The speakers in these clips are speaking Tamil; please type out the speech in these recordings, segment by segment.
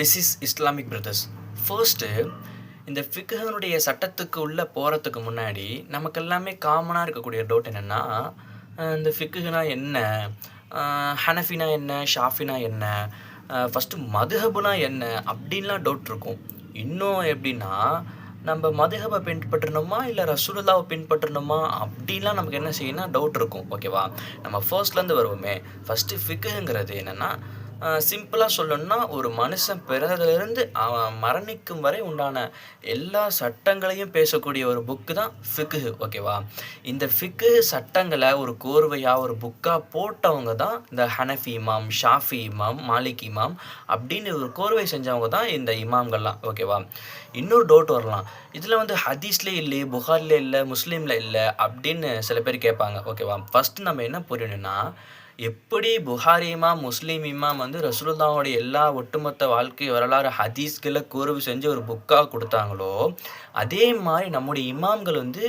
This is Islamic brothers. First இந்த ஃபிக்ஹனுடைய சட்டத்துக்கு உள்ளே போகிறதுக்கு முன்னாடி நமக்கு எல்லாமே காமனாக இருக்கக்கூடிய டவுட் என்னென்னா, இந்த ஃபிக்ஹுனா என்ன, ஹனஃபினா என்ன, ஷாஃபினா என்ன, ஃபஸ்ட்டு மதுஹபுனா என்ன அப்படின்லாம் டவுட் இருக்கும். இன்னும் எப்படின்னா, நம்ம மதுஹபை பின்பற்றணுமா இல்லை ரசூலுல்லாவை பின்பற்றணுமா அப்படின்லாம் நமக்கு என்ன செய்யணும்னா டவுட் இருக்கும். ஓகேவா? நம்ம ஃபர்ஸ்ட்லேருந்து வருவோமே. ஃபஸ்ட்டு ஃபிக்ஹுங்கிறது என்னென்னா, சிம்பிளாக சொல்லணும்னா, ஒரு மனுஷன் பிறந்ததுலேருந்து அவன் மரணிக்கும் வரை உண்டான எல்லா சட்டங்களையும் பேசக்கூடிய ஒரு புக்கு தான் ஃபிக்ஹு. ஓகேவா? இந்த ஃபிக்ஹு சட்டங்களை ஒரு கோர்வையாக ஒரு புக்காக போட்டவங்க தான் இந்த ஹனஃபி இமாம், ஷாஃபி இமாம், மாலிக் இமாம் அப்படின்னு ஒரு கோர்வை செஞ்சவங்க தான் இந்த இமாம்கள்லாம். ஓகேவா? இன்னொரு டவுட் வரலாம், இதில் வந்து ஹதீஸ்லேயே இல்லையே, புகாரில் இல்லை, முஸ்லீமில் இல்லை அப்படின்னு சில பேர் கேட்பாங்க. ஓகேவா? ஃபஸ்ட்டு நம்ம என்ன புரியணும்னா, எப்படி புகாரி இமாம், முஸ்லீம் இமாம் வந்து ரசூலுல்லாஹ்வுடைய எல்லா ஒட்டுமொத்த வாழ்க்கை வரலாறு ஹதீஸ்களை கோர்வு செஞ்சு ஒரு புக்காக கொடுத்தாங்களோ, அதே மாதிரி நம்முடைய இமாம்கள் வந்து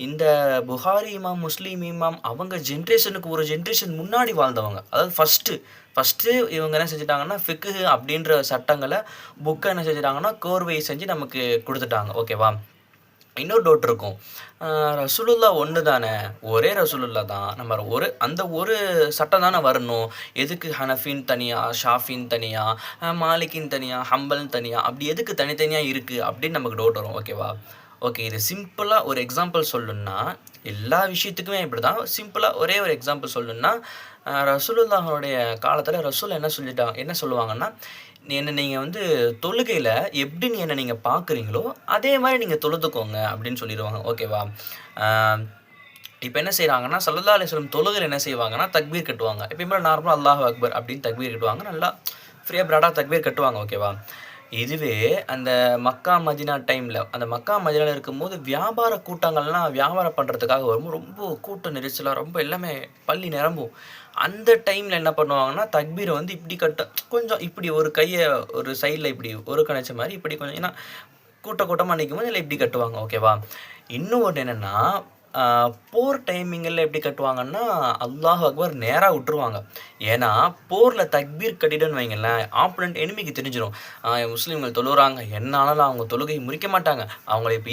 இந்த புகாரி இமாம், முஸ்லீம் இமாம் அவங்க ஜென்ரேஷனுக்கு ஒரு ஜென்ரேஷன் முன்னாடி வாழ்ந்தவங்க. அதாவது ஃபஸ்ட்டு இவங்க என்ன செஞ்சுட்டாங்கன்னா, ஃபிக்ஹு அப்படின்ற சட்டங்களை புக்கை என்ன செஞ்சுட்டாங்கன்னா கோர்வை செஞ்சு நமக்கு கொடுத்துட்டாங்க. ஓகேவா? இன்னொரு டவுட் இருக்கும், ரசூலுல்லா ஒன்று தானே, ஒரே ரசூலுல்லா தான், நம்ம அந்த ஒரு சட்டம் தானே வரணும், எதுக்கு ஹனஃபின்னு தனியாக, ஷாஃபின்னு தனியாக, மாலிக்கின்னு தனியாக, ஹம்பல்னு தனியாக, அப்படி எதுக்கு தனித்தனியாக இருக்குது அப்படின்னு நமக்கு டவுட் வரும். ஓகேவா? ஓகே, இது சிம்பிளாக ஒரு எக்ஸாம்பிள் சொல்லணுன்னா, எல்லா விஷயத்துக்குமே இப்படி தான். சிம்பிளாக ஒரே ஒரு எக்ஸாம்பிள் சொல்லணுன்னா, ரசூலுல்லாஹுடைய காலத்தில் ரசூல் என்ன சொல்லுவாங்கன்னா, நீங்கள் வந்து தொழுகையில் எப்படி என்னை நீங்கள் பார்க்குறீங்களோ அதே மாதிரி நீங்கள் தொழுதுக்கோங்க அப்படின்னு சொல்லிடுவாங்க. ஓகேவா? இப்போ என்ன செய்கிறாங்கன்னா, ஸல்லல்லாஹு அலைஹி வஸல்லம் தொழுகையில் என்ன செய்வாங்கன்னா, தக்பீர் கட்டுவாங்க. எப்பயுமே நார்மலாக அல்லாஹு அக்பர் அப்படின்னு தக்பீர் கட்டுவாங்க. நல்லா ஃப்ரீயாக ப்ராடாக தக்பீர் கட்டுவாங்க. ஓகேவா? இதுவே அந்த மக்கா மதினா டைமில், அந்த மக்கா மதினாவில் இருக்கும்போது வியாபார கூட்டங்கள்லாம் வியாபாரம் பண்ணுறதுக்காக வரும்போது ரொம்ப கூட்ட நெரிசலாக ரொம்ப எல்லாமே பள்ளி நிரம்பும். அந்த டைமில் என்ன பண்ணுவாங்கன்னா, தக்பீரை வந்து இப்படி கொஞ்சம் இப்படி ஒரு கையை ஒரு சைடில் இப்படி ஒரு கணைச்ச மாதிரி இப்படி கொஞ்சம், ஏன்னா கூட்டமாக நிற்கும் போது இல்லை இப்படி கட்டுவாங்க. ஓகேவா? இன்னும் ஒன்று என்னென்னா, போர் டைமிங்கில் எப்படி கட்டுவாங்கன்னா, அல்லாஹ் அக்பர் நேராக விட்டுருவாங்க. ஏன்னா போரில் தக்பீர் கட்டிடுன்னு வைங்களேன், ஆப்போனன்ட் எனிமிக்கு தெரிஞ்சிடும், முஸ்லீம்கள் தொழுகிறாங்க, என்ன ஆனாலும் அவங்க தொழுகை முறிக்க மாட்டாங்க, அவங்கள இப்போ